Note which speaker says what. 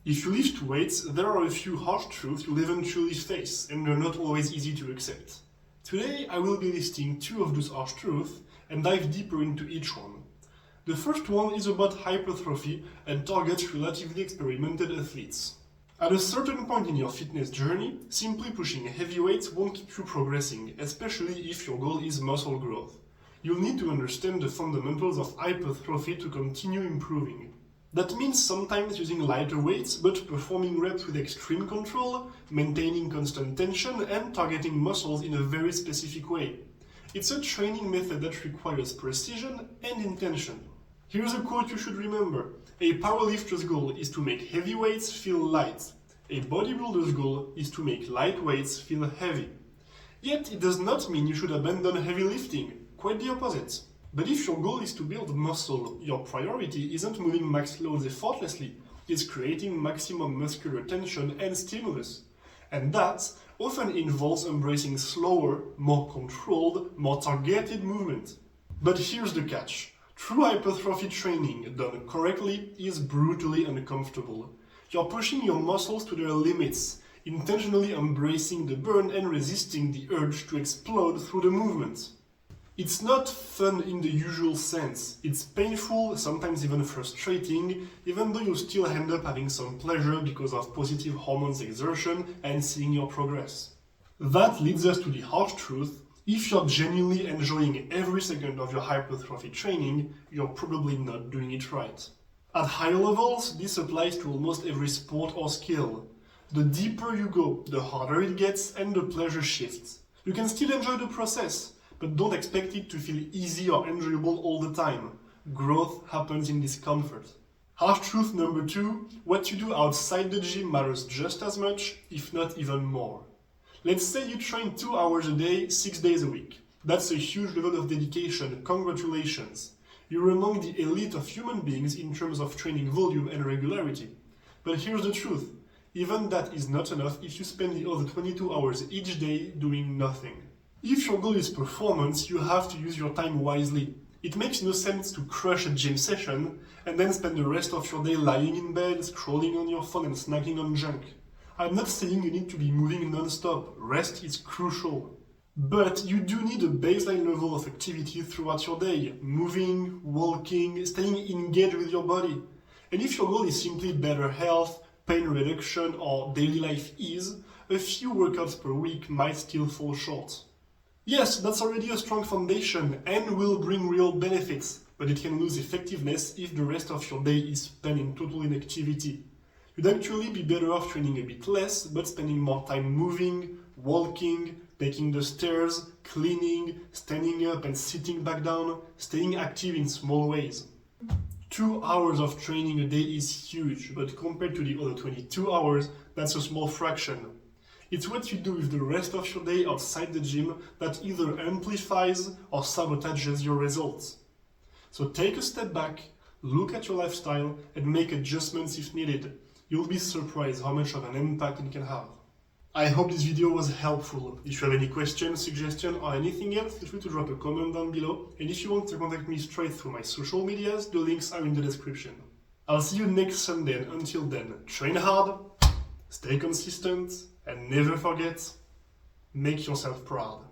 Speaker 1: If you lift weights, there are a few harsh truths you'll eventually face, and they're not always easy to accept. Today, I will be listing 2 of those harsh truths and dive deeper into each one. The first one is about hypertrophy and targets relatively experimented athletes. At a certain point in your fitness journey, simply pushing heavy weights won't keep you progressing, especially if your goal is muscle growth. You'll need to understand the fundamentals of hypertrophy to continue improving. That means sometimes using lighter weights, but performing reps with extreme control, maintaining constant tension, and targeting muscles in a very specific way. It's a training method that requires precision and intention. Here's a quote you should remember. A powerlifter's goal is to make heavy weights feel light. A bodybuilder's goal is to make light weights feel heavy. Yet it does not mean you should abandon heavy lifting, quite the opposite. But if your goal is to build muscle, your priority isn't moving max loads effortlessly, it's creating maximum muscular tension and stimulus. And that often involves embracing slower, more controlled, more targeted movement. But here's the catch. True hypertrophy training, done correctly, is brutally uncomfortable. You're pushing your muscles to their limits, intentionally embracing the burn and resisting the urge to explode through the movement. It's not fun in the usual sense. It's painful, sometimes even frustrating, even though you still end up having some pleasure because of positive hormones exertion and seeing your progress. That leads us to the harsh truth. If you're genuinely enjoying every second of your hypertrophy training, you're probably not doing it right. At higher levels, this applies to almost every sport or skill. The deeper you go, the harder it gets and the pleasure shifts. You can still enjoy the process, but don't expect it to feel easy or enjoyable all the time. Growth happens in discomfort. Harsh truth number 2, what you do outside the gym matters just as much, if not even more. Let's say you train 2 hours a day, 6 days a week. That's a huge level of dedication, congratulations. You're among the elite of human beings in terms of training volume and regularity. But here's the truth, even that is not enough if you spend the other 22 hours each day doing nothing. If your goal is performance, you have to use your time wisely. It makes no sense to crush a gym session and then spend the rest of your day lying in bed, scrolling on your phone and snacking on junk. I'm not saying you need to be moving non-stop, rest is crucial. But you do need a baseline level of activity throughout your day, moving, walking, staying engaged with your body. And if your goal is simply better health, pain reduction or daily life ease, a few workouts per week might still fall short. Yes, that's already a strong foundation and will bring real benefits, but it can lose effectiveness if the rest of your day is spent in total inactivity. You'd actually be better off training a bit less, but spending more time moving, walking, taking the stairs, cleaning, standing up and sitting back down, staying active in small ways. 2 hours of training a day is huge, but compared to the other 22 hours, that's a small fraction. It's what you do with the rest of your day outside the gym that either amplifies or sabotages your results. So take a step back, look at your lifestyle, and make adjustments if needed. You'll be surprised how much of an impact it can have. I hope this video was helpful. If you have any questions, suggestions, or anything else, feel free to drop a comment down below. And if you want to contact me straight through my social medias, the links are in the description. I'll see you next Sunday, and until then, train hard, stay consistent, and never forget, make yourself proud.